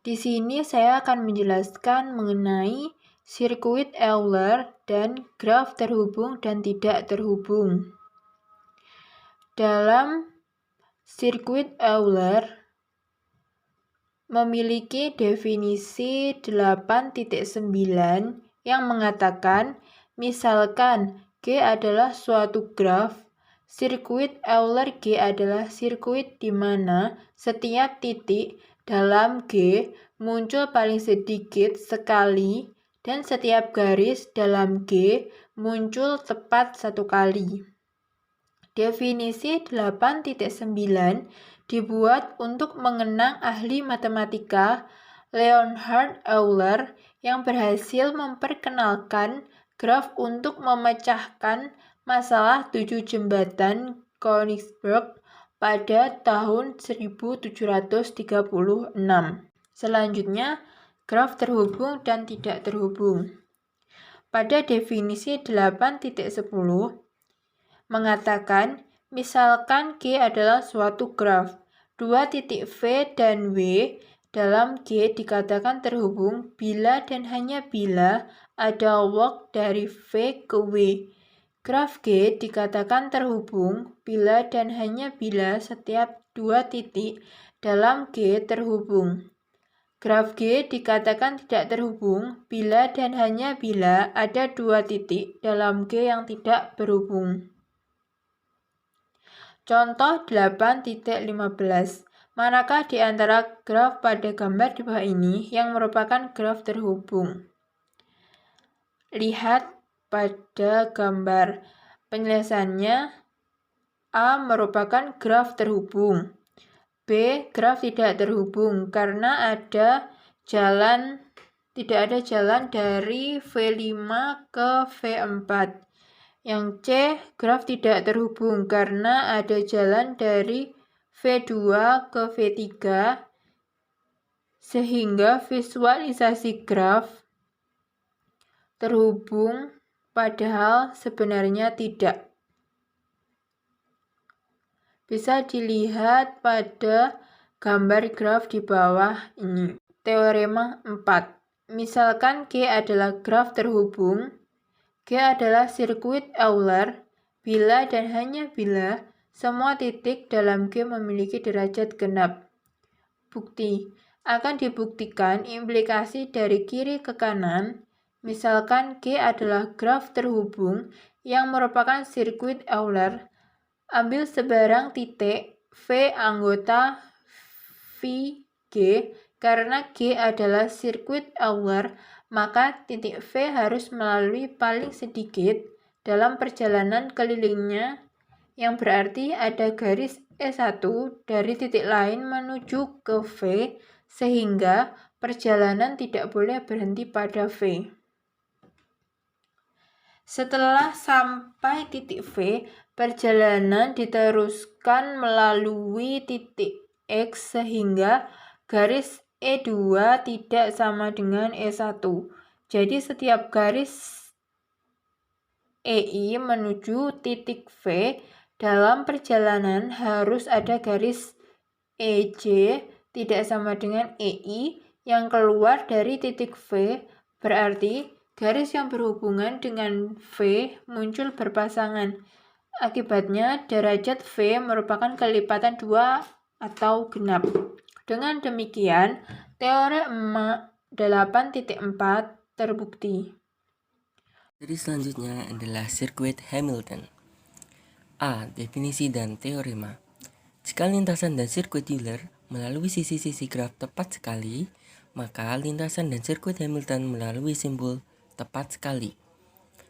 Di sini saya akan menjelaskan mengenai sirkuit Euler dan graf terhubung dan tidak terhubung. Dalam sirkuit Euler memiliki definisi 8.9 yang mengatakan misalkan G adalah suatu graf, sirkuit Euler G adalah sirkuit di mana setiap titik dalam G muncul paling sedikit sekali dan setiap garis dalam G muncul tepat satu kali. Definisi 8.9 dibuat untuk mengenang ahli matematika Leonhard Euler yang berhasil memperkenalkan graf untuk memecahkan masalah 7 jembatan Königsberg pada tahun 1736. Selanjutnya, graf terhubung dan tidak terhubung. Pada definisi 8.10 mengatakan, misalkan G adalah suatu graf, dua titik V dan W dalam G dikatakan terhubung bila dan hanya bila ada walk dari V ke W. Graf G dikatakan terhubung bila dan hanya bila setiap dua titik dalam G terhubung. Graf G dikatakan tidak terhubung bila dan hanya bila ada dua titik dalam G yang tidak berhubung. Contoh 8.15. Manakah di antara graf pada gambar di bawah ini yang merupakan graf terhubung? Lihat pada gambar. Penjelasannya, A merupakan graf terhubung. B, graf tidak terhubung karena tidak ada jalan dari V5 ke V4. Yang C, graf tidak terhubung karena ada jalan dari V2 ke V3 sehingga visualisasi graf terhubung padahal sebenarnya tidak. Bisa dilihat pada gambar graf di bawah ini. Teorema 4. Misalkan G adalah graf terhubung, G adalah sirkuit Euler bila dan hanya bila semua titik dalam G memiliki derajat genap. Bukti. Akan dibuktikan implikasi dari kiri ke kanan. Misalkan G adalah graf terhubung yang merupakan sirkuit Euler. Ambil sebarang titik V anggota G karena G adalah sirkuit Euler, maka titik V harus melalui paling sedikit dalam perjalanan kelilingnya, yang berarti ada garis E1 dari titik lain menuju ke V, sehingga perjalanan tidak boleh berhenti pada V. Setelah sampai titik V, perjalanan diteruskan melalui titik X sehingga garis E2 tidak sama dengan E1. Jadi setiap garis EI menuju titik V dalam perjalanan harus ada garis EJ tidak sama dengan EI yang keluar dari titik V, berarti garis yang berhubungan dengan V muncul berpasangan. Akibatnya, derajat V merupakan kelipatan 2 atau genap. Dengan demikian, teorema 8.4 terbukti. Jadi selanjutnya adalah sirkuit Hamilton. A. Definisi dan teorema. Jika lintasan dan sirkuit Euler melalui sisi-sisi graf tepat sekali, maka lintasan dan sirkuit Hamilton melalui simbol tepat sekali.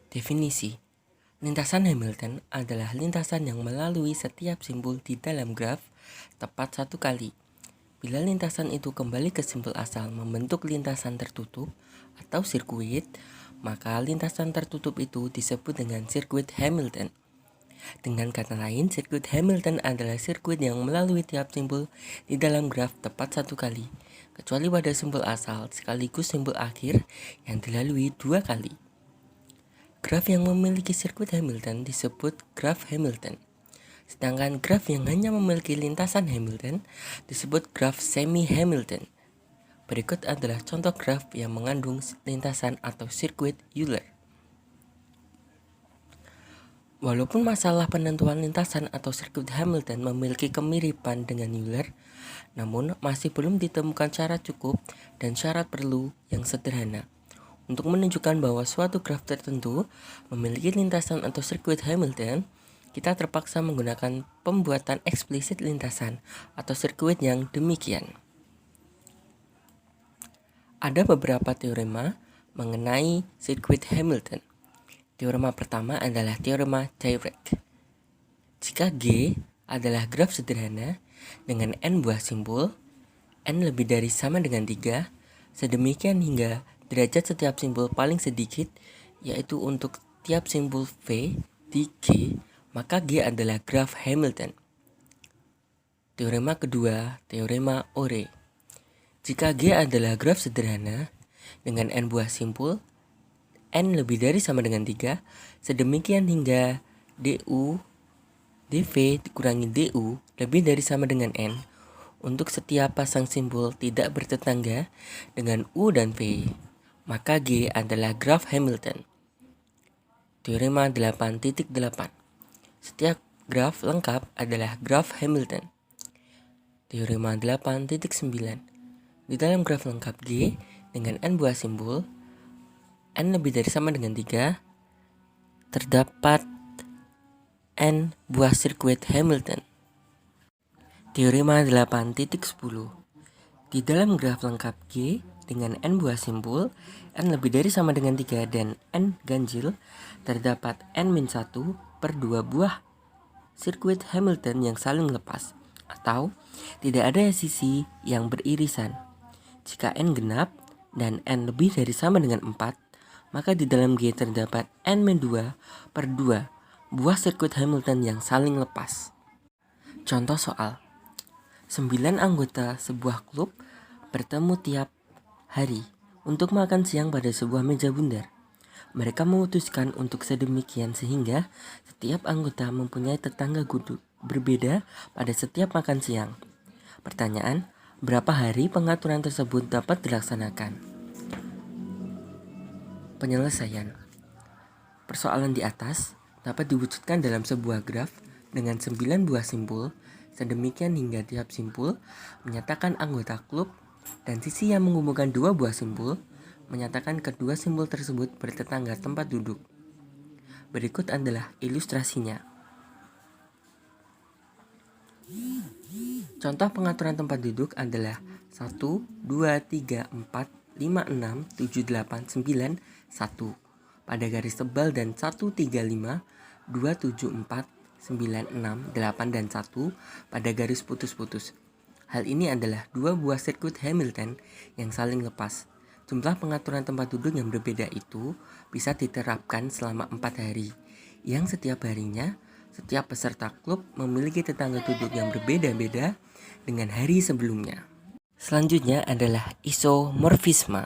Definisi. Lintasan Hamilton adalah lintasan yang melalui setiap simbol di dalam graf tepat satu kali. Bila lintasan itu kembali ke simbol asal membentuk lintasan tertutup atau sirkuit, maka lintasan tertutup itu disebut dengan sirkuit Hamilton. Dengan kata lain, sirkuit Hamilton adalah sirkuit yang melalui tiap simbol di dalam graf tepat satu kali, kecuali pada simbol asal sekaligus simbol akhir yang dilalui dua kali. Graf yang memiliki sirkuit Hamilton disebut graf Hamilton. Sedangkan graf yang hanya memiliki lintasan Hamilton disebut graf semi-Hamilton. Berikut adalah contoh graf yang mengandung lintasan atau sirkuit Euler. Walaupun masalah penentuan lintasan atau sirkuit Hamilton memiliki kemiripan dengan Euler, namun masih belum ditemukan cara cukup dan syarat perlu yang sederhana untuk menunjukkan bahwa suatu graf tertentu memiliki lintasan atau sirkuit Hamilton. Kita terpaksa menggunakan pembuatan eksplisit lintasan atau sirkuit yang demikian. Ada beberapa teorema mengenai sirkuit Hamilton. Teorema pertama adalah teorema Dirac. Jika G adalah graf sederhana dengan n buah simpul, n lebih dari sama dengan 3, sedemikian hingga derajat setiap simpul paling sedikit, yaitu untuk tiap simpul V di G, maka G adalah graf Hamilton. Teorema kedua, teorema Ore. Jika G adalah graf sederhana dengan n buah simpul, n lebih dari sama dengan 3, sedemikian hingga du dv dikurangi du lebih dari sama dengan n untuk setiap pasang simpul tidak bertetangga dengan u dan v, maka G adalah graf Hamilton. Teorema 8.8. Setiap graf lengkap adalah graf Hamilton. Teorema 8.9. Di dalam graf lengkap G dengan n buah simpul, n lebih dari sama dengan 3, terdapat n buah sirkuit Hamilton. Teorema 8.10. Di dalam graf lengkap G dengan n buah simpul, n lebih dari sama dengan 3 dan n ganjil, terdapat n-1 per 2 buah sirkuit Hamilton yang saling lepas, atau tidak ada sisi yang beririsan. Jika n genap dan n lebih dari sama dengan 4, maka di dalam G terdapat n-2 per 2 buah sirkuit Hamilton yang saling lepas. Contoh soal. 9 anggota sebuah klub bertemu tiap hari untuk makan siang pada sebuah meja bundar. Mereka memutuskan untuk sedemikian sehingga setiap anggota mempunyai tetangga duduk berbeda pada setiap makan siang. Pertanyaan, berapa hari pengaturan tersebut dapat dilaksanakan? Penyelesaian. Persoalan di atas dapat diwujudkan dalam sebuah graf dengan 9 buah simpul, sedemikian hingga tiap simpul menyatakan anggota klub dan sisi yang menghubungkan 2 buah simpul menyatakan kedua simpul tersebut bertetangga tempat duduk. Berikut adalah ilustrasinya. Contoh pengaturan tempat duduk adalah 1, 2, 3, 4, 5, 6, 7, 8, 9, 1 pada garis tebal dan 1, 3, 5, 2, 7, 4, 9, 6, 8, dan 1 pada garis putus-putus. Hal ini adalah 2 buah sirkuit Hamilton yang saling lepas. Jumlah pengaturan tempat duduk yang berbeda itu bisa diterapkan selama 4 hari, yang setiap harinya setiap peserta klub memiliki tetangga duduk yang berbeda-beda dengan hari sebelumnya. Selanjutnya adalah isomorfisme.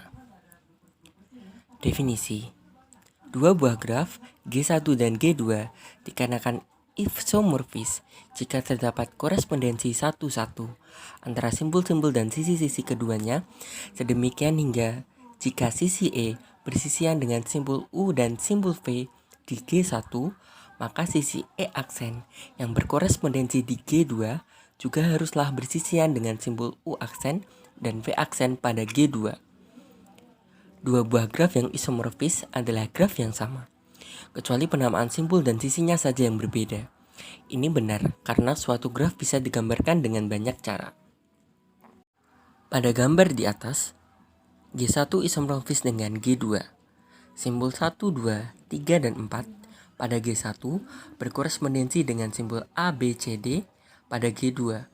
Definisi. 2 buah graf G1 dan G2 dikarenakan isomorfis jika terdapat korespondensi 1-1 antara simpul-simpul dan sisi-sisi keduanya, sedemikian hingga jika sisi E bersisian dengan simpul U dan simpul V di G1, maka sisi E aksen yang berkorespondensi di G2 juga haruslah bersisian dengan simpul U aksen dan V aksen pada G2. 2 buah graf yang isomorfis adalah graf yang sama, kecuali penamaan simpul dan sisinya saja yang berbeda. Ini benar karena suatu graf bisa digambarkan dengan banyak cara. Pada gambar di atas, G1 isomorfis dengan G2. Simpul 1, 2, 3, dan 4 pada G1 berkorespondensi dengan simpul A, B, C, D pada G2.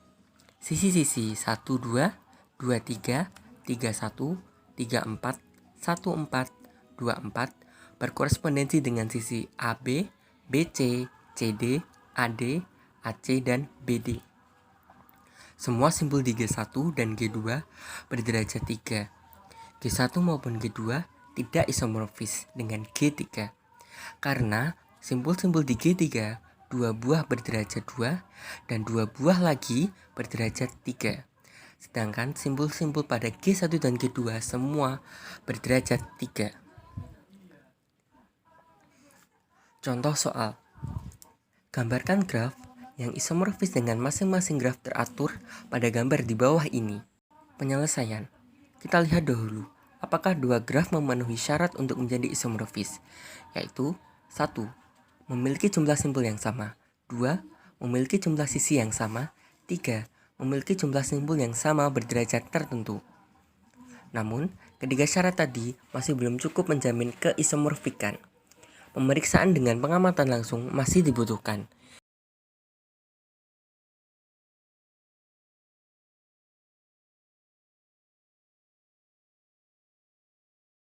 Sisi-sisi 1, 2, 2, 3, 3, 1, 3, 4, 1, 4, 2, 4 berkorespondensi dengan sisi AB, BC, CD, AD, AC, dan BD. Semua simpul di G1 dan G2 berderajat 3. G1 maupun G2 tidak isomorfis dengan G3 karena simpul-simpul di G3 2 buah berderajat 2 dan 2 buah lagi berderajat 3. Sedangkan simpul-simpul pada G1 dan G2 semua berderajat 3. Contoh soal. Gambarkan graf yang isomorfis dengan masing-masing graf teratur pada gambar di bawah ini. Penyelesaian. Kita lihat dahulu apakah dua graf memenuhi syarat untuk menjadi isomorfis, yaitu 1. Memiliki jumlah simpul yang sama. 2. Memiliki jumlah sisi yang sama. 3. Memiliki jumlah simpul yang sama berderajat tertentu. Namun, ketiga syarat tadi masih belum cukup menjamin keisomorfikan. Pemeriksaan dengan pengamatan langsung masih dibutuhkan,